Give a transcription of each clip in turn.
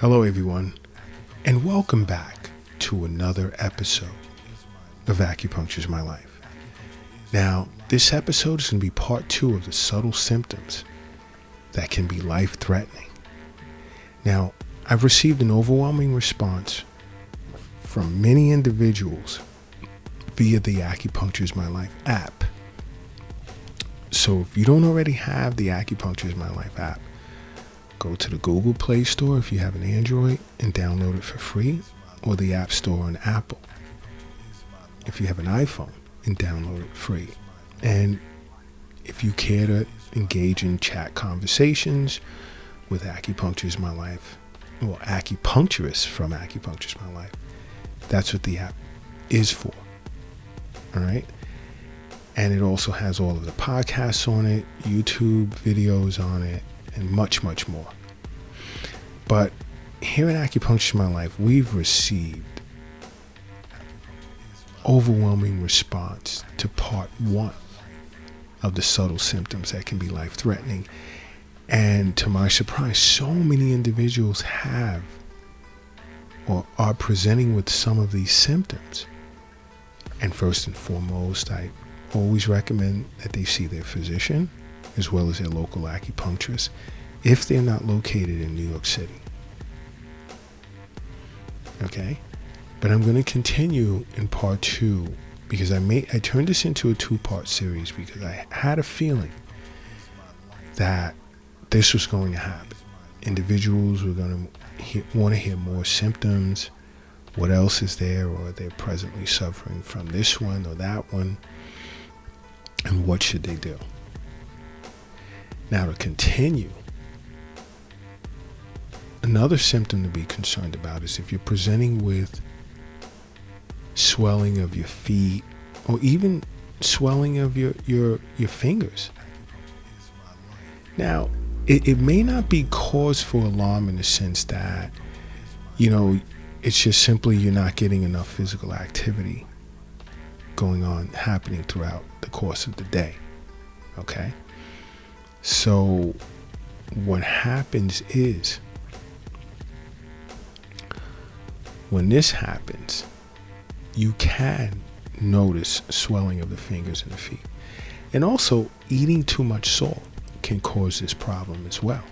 Hello, everyone, and welcome back to another episode of Acupuncture is My Life. Now, this episode is going to be part 2 of the subtle symptoms that can be life-threatening. Now, I've received an overwhelming response from many individuals via the Acupuncture is My Life app. So if you don't already have the Acupuncture is My Life app, go to the Google Play Store if you have an Android and download it for free, or the App Store on Apple if you have an iPhone and download it free. And if you care to engage in chat conversations with Acupuncture is My Life, well, acupuncturists from Acupuncture is My Life, that's what the app is for. All right? And it also has all of the podcasts on it, YouTube videos on it, and much, much more. But here at Acupuncture is My Life, we've received overwhelming response to part 1 of the subtle symptoms that can be life-threatening. And to my surprise, so many individuals have or are presenting with some of these symptoms. And first and foremost, I always recommend that they see their physician as well as their local acupuncturist if they're not located in New York City. Okay? But I'm going to continue in part 2 because I turned this into a 2-part series because I had a feeling that this was going to happen. Individuals were going to want to hear more symptoms, what else is there, or they're presently suffering from this one or that one, and what should they do? Now, to continue, another symptom to be concerned about is if you're presenting with swelling of your feet or even swelling of your fingers. Now, it may not be cause for alarm in the sense that, it's just simply you're not getting enough physical activity happening throughout the course of the day. Okay? So what happens is when this happens, you can notice swelling of the fingers and the feet. And also, eating too much salt can cause this problem as well.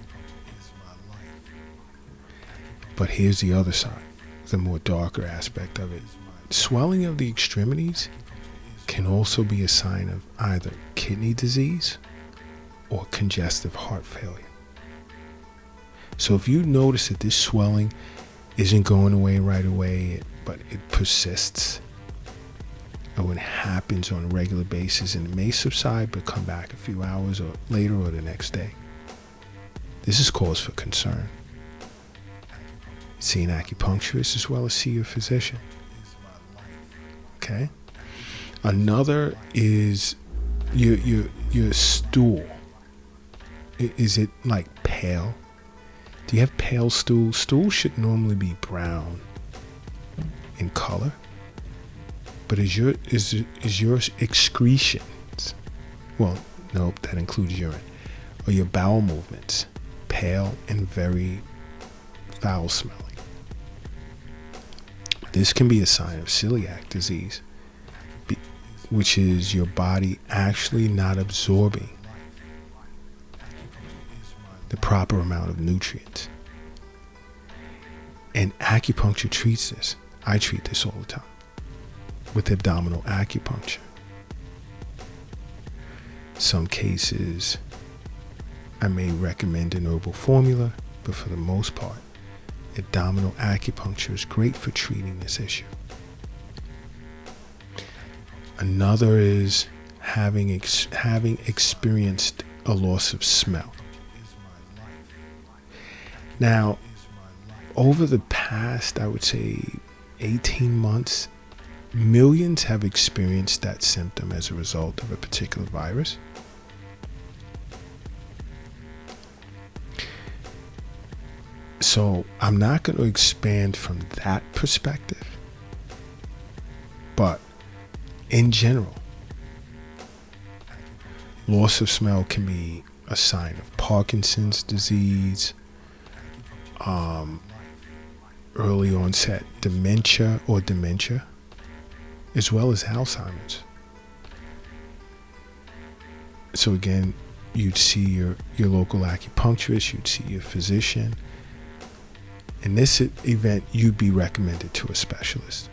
But here's the other side, the more darker aspect of it. Swelling of the extremities can also be a sign of either kidney disease or congestive heart failure. So if you notice that this swelling isn't going away right away, but it persists, or it happens on a regular basis and it may subside but come back a few hours or later or the next day, this is cause for concern. See an acupuncturist as well as see your physician. Okay? Another is your stool. Is it like pale? Do you have pale stool? Stool should normally be brown in color. But is your excretions, well, nope, that includes urine, or your bowel movements pale and very foul smelling? This can be a sign of celiac disease, which is your body actually not absorbing the proper amount of nutrients. And acupuncture treats this. I treat this all the time with abdominal acupuncture. Some cases I may recommend an herbal formula, but for the most part, abdominal acupuncture is great for treating this issue. Another is having experienced a loss of smell. Now, over the past, I would say 18 months, millions have experienced that symptom as a result of a particular virus. So I'm not going to expand from that perspective, but in general, loss of smell can be a sign of Parkinson's disease, early onset dementia, as well as Alzheimer's. So again, you'd see your local acupuncturist, you'd see your physician. In this event, you'd be recommended to a specialist.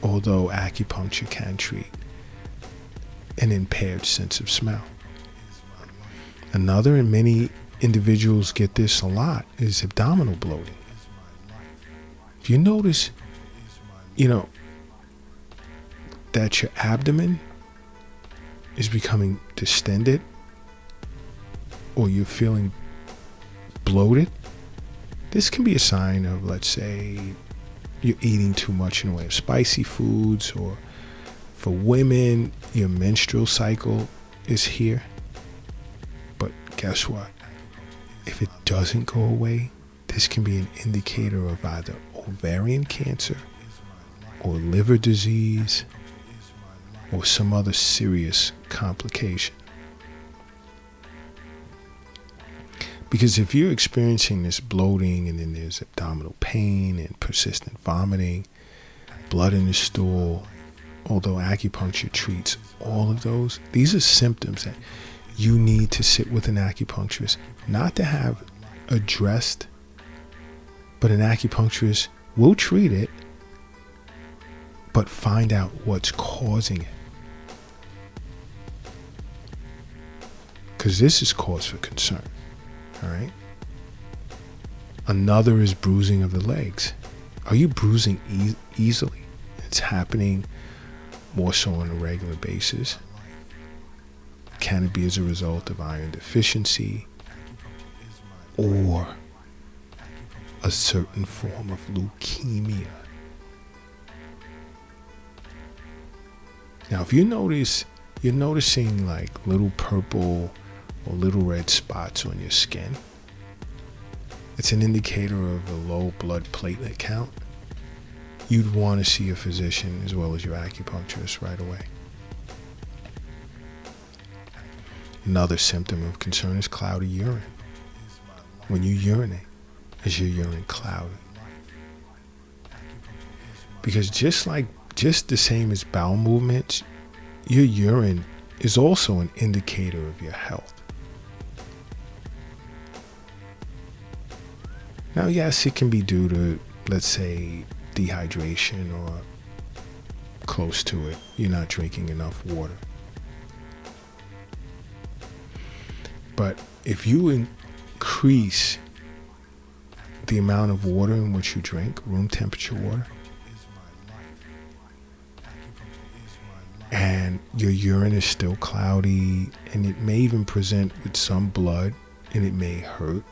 Although acupuncture can treat an impaired sense of smell. Another, and many individuals get this a lot, is abdominal bloating. If you notice, that your abdomen is becoming distended, or you're feeling bloated, this can be a sign of, let's say, you're eating too much in the way of spicy foods, or for women, your menstrual cycle is here. But guess what? If it doesn't go away, this can be an indicator of either ovarian cancer or liver disease or some other serious complication. Because if you're experiencing this bloating, and then there's abdominal pain and persistent vomiting, blood in the stool, although acupuncture treats all of those, these are symptoms that you need to sit with an acupuncturist, not to have addressed, but an acupuncturist will treat it, but find out what's causing it. Because this is cause for concern. All right. Another is bruising of the legs. Are you bruising easily? It's happening more so on a regular basis. Can it be as a result of iron deficiency or a certain form of leukemia? Now, if you're noticing like little purple or little red spots on your skin, it's an indicator of a low blood platelet count. You'd want to see a physician as well as your acupuncturist right away. Another symptom of concern is cloudy urine. When you urinate, is your urine cloudy? Because just the same as bowel movements, your urine is also an indicator of your health. Now, yes, it can be due to, let's say, dehydration or close to it. You're not drinking enough water. But if you increase the amount of water in which you drink, room temperature water, and your urine is still cloudy, and it may even present with some blood, and it may hurt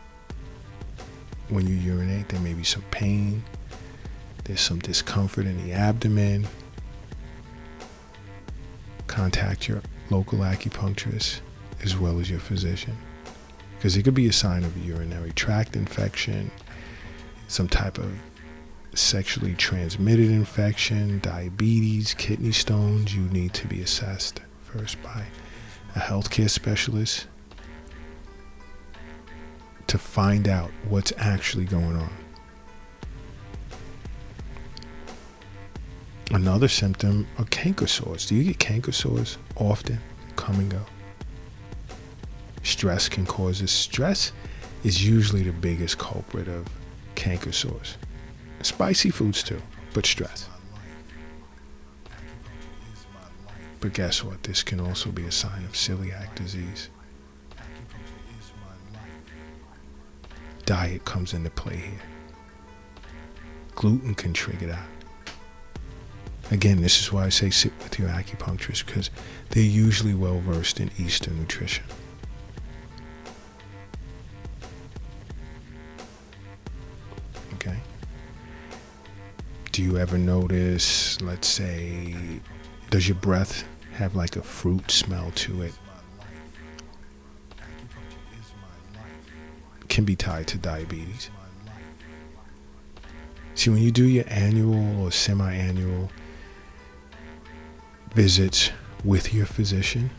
when you urinate, there may be some pain, there's some discomfort in the abdomen, contact your local acupuncturist as well as your physician, because it could be a sign of a urinary tract infection, some type of sexually transmitted infection, diabetes, kidney stones. You need to be assessed first by a healthcare specialist to find out what's actually going on. Another symptom are canker sores. Do you get canker sores often? They come and go. Stress can cause this. Stress is usually the biggest culprit of canker sores. Spicy foods too, but stress. But guess what? This can also be a sign of celiac disease. Diet comes into play here. Gluten can trigger that. Again, this is why I say sit with your acupuncturist, because they're usually well versed in Eastern nutrition. Okay? Do you ever notice, let's say, does your breath have like a fruit smell to it? Can be tied to diabetes. See, when you do your annual or semi-annual visits with your physician,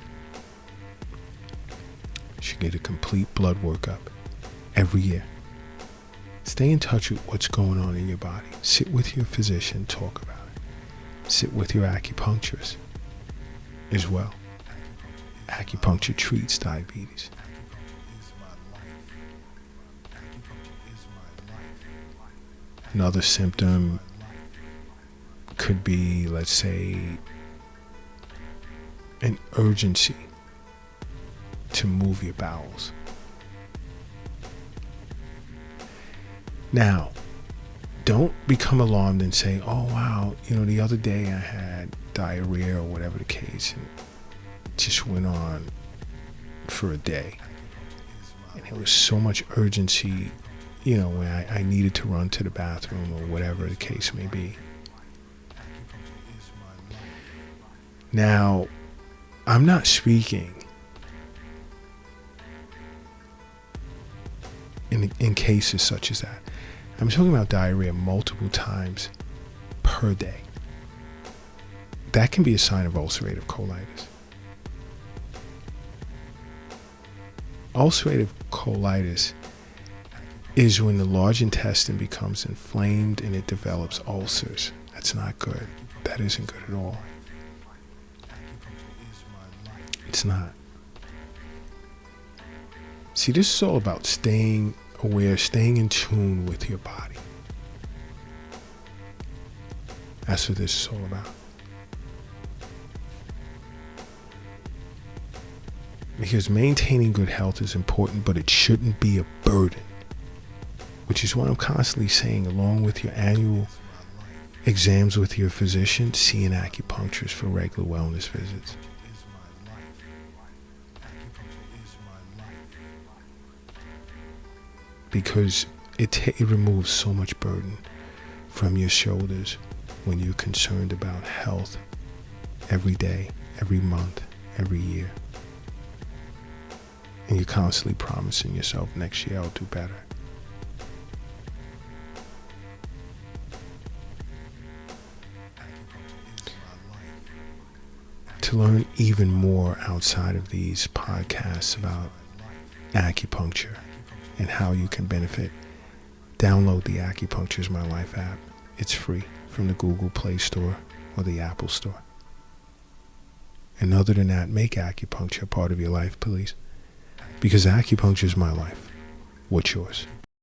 you should get a complete blood workup every year. Stay in touch with what's going on in your body. Sit with your physician, talk about it. Sit with your acupuncturist as well. Acupuncture treats diabetes. Another symptom could be, let's say, an urgency to move your bowels. Now, don't become alarmed and say, oh wow, the other day I had diarrhea or whatever the case, and it just went on for a day. And there was so much urgency, when I needed to run to the bathroom or whatever the case may be. Now, I'm not speaking in cases such as that. I'm talking about diarrhea multiple times per day. That can be a sign of ulcerative colitis. Ulcerative colitis is when the large intestine becomes inflamed and it develops ulcers. That's not good. That isn't good at all. It's not. See, this is all about staying aware, staying in tune with your body. That's what this is all about. Because maintaining good health is important, but it shouldn't be a burden. Which is what I'm constantly saying, along with your annual exams with your physician, see an acupuncturist for regular wellness visits. Because it removes so much burden from your shoulders when you're concerned about health every day, every month, every year. And you're constantly promising yourself, next year I'll do better. To learn even more outside of these podcasts about acupuncture and how you can benefit, download the Acupuncture is My Life app. It's free from the Google Play Store or the Apple Store. And other than that, make acupuncture a part of your life, please. Because acupuncture is my life. What's yours?